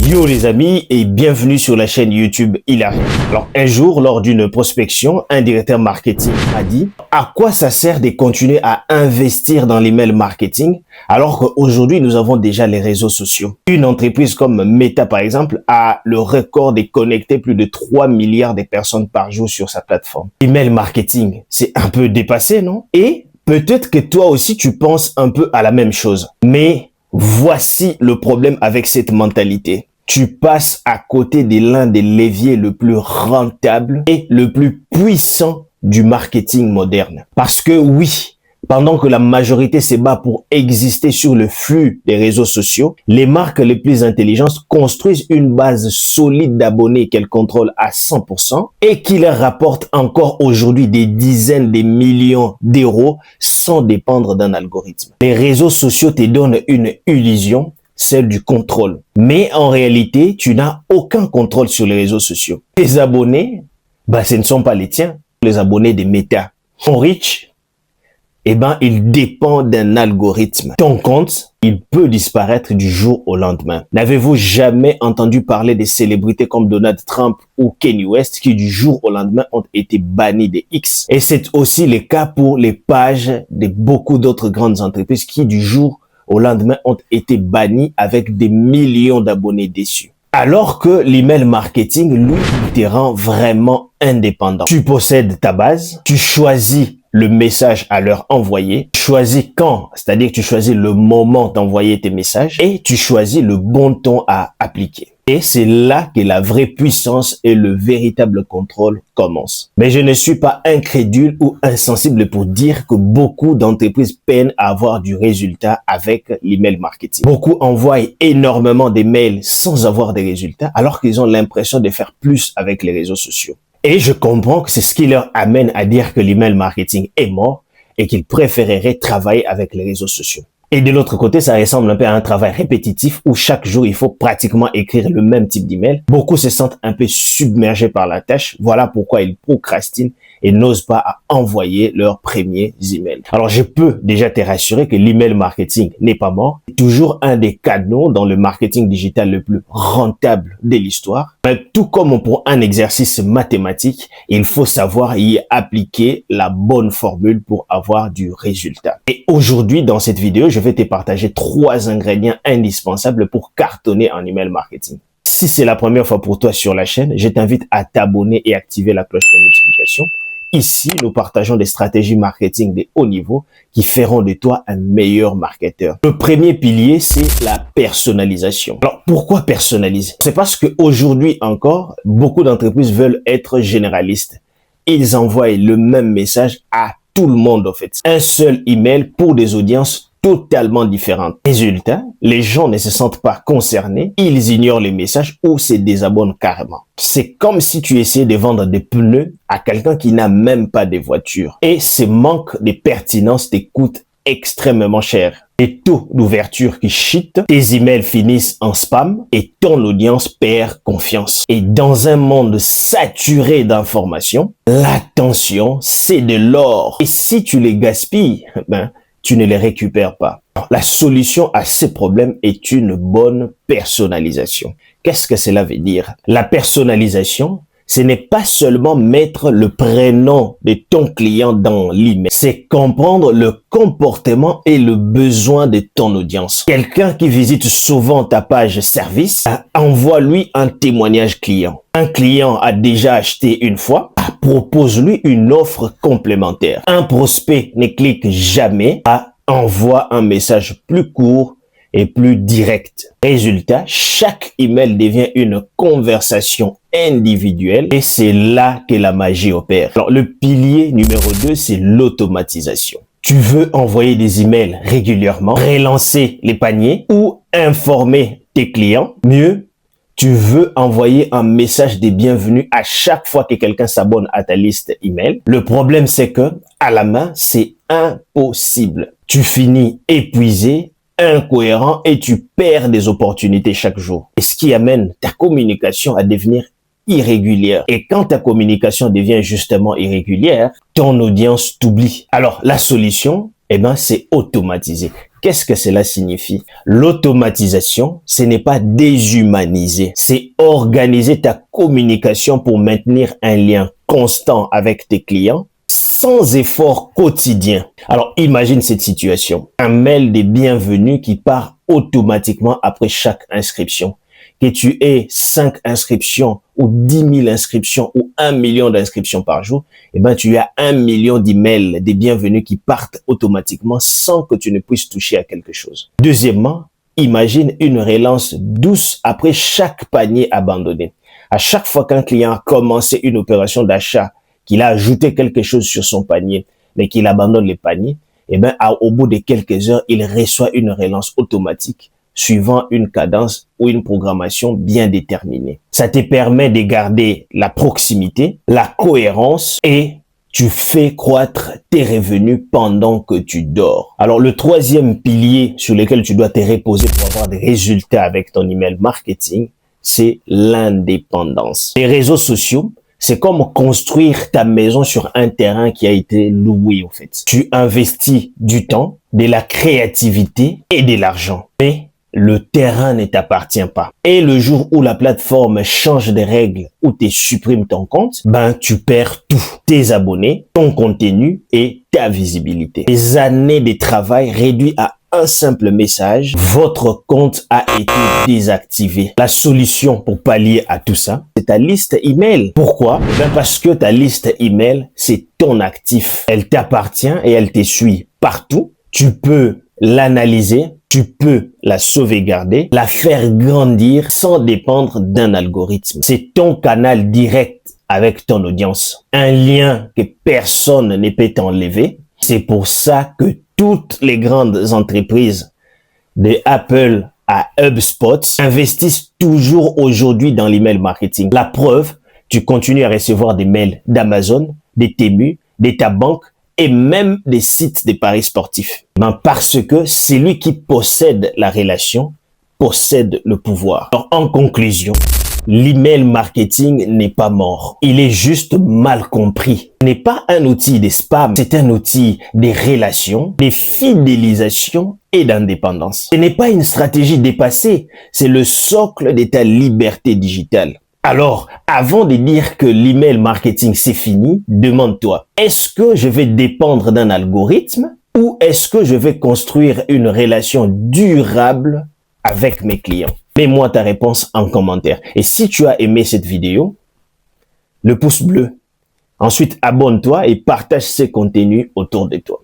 Yo les amis et bienvenue sur la chaîne YouTube Hilary. Alors un jour lors d'une prospection, un directeur marketing a dit à quoi ça sert de continuer à investir dans l'email marketing alors qu'aujourd'hui nous avons déjà les réseaux sociaux. Une entreprise comme Meta par exemple a le record de connecter plus de 3 milliards de personnes par jour sur sa plateforme. L'email marketing, c'est un peu dépassé, non? Et peut-être que toi aussi tu penses un peu à la même chose. Mais voici le problème avec cette mentalité. Tu passes à côté de l'un des leviers le plus rentable et le plus puissant du marketing moderne. Parce que oui, pendant que la majorité se bat pour exister sur le flux des réseaux sociaux, les marques les plus intelligentes construisent une base solide d'abonnés qu'elles contrôlent à 100% et qui leur rapporte encore aujourd'hui des dizaines de millions d'euros sans dépendre d'un algorithme. Les réseaux sociaux te donnent une illusion, celle du contrôle. Mais en réalité, tu n'as aucun contrôle sur les réseaux sociaux. Tes abonnés, ce ne sont pas les tiens. Les abonnés de Meta sont riches. Il dépend d'un algorithme. Ton compte, il peut disparaître du jour au lendemain. N'avez-vous jamais entendu parler des célébrités comme Donald Trump ou Kanye West qui du jour au lendemain ont été bannis des X? Et c'est aussi le cas pour les pages de beaucoup d'autres grandes entreprises qui du jour au lendemain ont été bannis avec des millions d'abonnés déçus. Alors que l'email marketing, lui, te rend vraiment indépendant. Tu possèdes ta base, tu choisis le message à leur envoyer, tu choisis quand, c'est-à-dire que tu choisis le moment d'envoyer tes messages et tu choisis le bon ton à appliquer. Et c'est là que la vraie puissance et le véritable contrôle commencent. Mais je ne suis pas incrédule ou insensible pour dire que beaucoup d'entreprises peinent à avoir du résultat avec l'email marketing. Beaucoup envoient énormément de mails sans avoir des résultats alors qu'ils ont l'impression de faire plus avec les réseaux sociaux. Et je comprends que c'est ce qui leur amène à dire que l'email marketing est mort et qu'ils préféreraient travailler avec les réseaux sociaux. Et de l'autre côté, ça ressemble un peu à un travail répétitif où chaque jour, il faut pratiquement écrire le même type d'email. Beaucoup se sentent un peu submergés par la tâche. Voilà pourquoi ils procrastinent et n'osent pas à envoyer leurs premiers emails. Alors, je peux déjà te rassurer que l'email marketing n'est pas mort. C'est toujours un des canaux dans le marketing digital le plus rentable de l'histoire. Mais tout comme pour un exercice mathématique, il faut savoir y appliquer la bonne formule pour avoir du résultat. Et aujourd'hui, dans cette vidéo, je vais te partager 3 ingrédients indispensables pour cartonner en email marketing. Si c'est la première fois pour toi sur la chaîne, je t'invite à t'abonner et activer la cloche de notification. Ici, nous partageons des stratégies marketing de haut niveau qui feront de toi un meilleur marketeur. Le premier pilier, c'est la personnalisation. Alors, pourquoi personnaliser? C'est parce qu'aujourd'hui encore, beaucoup d'entreprises veulent être généralistes. Ils envoient le même message à tout le monde, en fait. Un seul email pour des audiences totalement différentes. Résultat, les gens ne se sentent pas concernés, ils ignorent les messages ou se désabonnent carrément. C'est comme si tu essayais de vendre des pneus à quelqu'un qui n'a même pas de voiture. Et ce manque de pertinence te coûte extrêmement cher. Les taux d'ouverture qui chutent, tes emails finissent en spam et ton audience perd confiance. Et dans un monde saturé d'informations, l'attention, c'est de l'or. Et si tu les gaspilles, tu ne les récupères pas. La solution à ces problèmes est une bonne personnalisation. Qu'est-ce que cela veut dire? La personnalisation, ce n'est pas seulement mettre le prénom de ton client dans l'email. C'est comprendre le comportement et le besoin de ton audience. Quelqu'un qui visite souvent ta page service, envoie-lui un témoignage client. Un client a déjà acheté une fois, propose-lui une offre complémentaire. Un prospect ne clique jamais, envoie un message plus court et plus direct. Résultat, chaque email devient une conversation individuelle et c'est là que la magie opère. Alors, le pilier numéro 2, c'est l'automatisation. Tu veux envoyer des emails régulièrement, relancer les paniers ou informer tes clients? Mieux, tu veux envoyer un message de bienvenue à chaque fois que quelqu'un s'abonne à ta liste email. Le problème, c'est que à la main, c'est impossible. Tu finis épuisé, incohérent et tu perds des opportunités chaque jour. Et ce qui amène ta communication à devenir irrégulière. Et quand ta communication devient justement irrégulière, ton audience t'oublie. Alors, la solution, Eh ben, c'est automatisé. Qu'est-ce que cela signifie? L'automatisation, ce n'est pas déshumaniser, c'est organiser ta communication pour maintenir un lien constant avec tes clients sans effort quotidien. Alors, imagine cette situation. Un mail des bienvenus qui part automatiquement après chaque inscription. Que tu aies 5 inscriptions ou 10 000 inscriptions ou 1 million d'inscriptions par jour, eh ben, tu as 1 million d'emails des bienvenus qui partent automatiquement sans que tu ne puisses toucher à quelque chose. Deuxièmement, imagine une relance douce après chaque panier abandonné. À chaque fois qu'un client a commencé une opération d'achat, qu'il a ajouté quelque chose sur son panier, mais qu'il abandonne les paniers, eh ben, au bout de quelques heures, il reçoit une relance automatique suivant une cadence ou une programmation bien déterminée. Ça te permet de garder la proximité, la cohérence et tu fais croître tes revenus pendant que tu dors. Alors, le troisième pilier sur lequel tu dois te reposer pour avoir des résultats avec ton email marketing, c'est l'indépendance. Les réseaux sociaux, c'est comme construire ta maison sur un terrain qui a été loué, en fait. Tu investis du temps, de la créativité et de l'argent. Mais le terrain ne t'appartient pas. Et le jour où la plateforme change des règles ou te supprime ton compte, ben, tu perds tout. Tes abonnés, ton contenu et ta visibilité. Des années de travail réduits à un simple message, votre compte a été désactivé. La solution pour pallier à tout ça, c'est ta liste email. Pourquoi? Ben parce que ta liste email, c'est ton actif. Elle t'appartient et elle te suit partout. Tu peux l'analyser, tu peux la sauvegarder, la faire grandir sans dépendre d'un algorithme. C'est ton canal direct avec ton audience. Un lien que personne ne peut t'enlever. C'est pour ça que toutes les grandes entreprises de Apple à HubSpot investissent toujours aujourd'hui dans l'email marketing. La preuve, tu continues à recevoir des mails d'Amazon, des Temu, de ta banque et même des sites de paris sportifs. Ben parce que celui qui possède la relation possède le pouvoir. Alors, en conclusion, l'email marketing n'est pas mort. Il est juste mal compris. Ce n'est pas un outil de spam, c'est un outil de relations, de fidélisation et d'indépendance. Ce n'est pas une stratégie dépassée, c'est le socle de ta liberté digitale. Alors, avant de dire que l'email marketing c'est fini, demande-toi, est-ce que je vais dépendre d'un algorithme ou est-ce que je vais construire une relation durable avec mes clients? Mets-moi ta réponse en commentaire. Et si tu as aimé cette vidéo, le pouce bleu. Ensuite, abonne-toi et partage ces contenus autour de toi.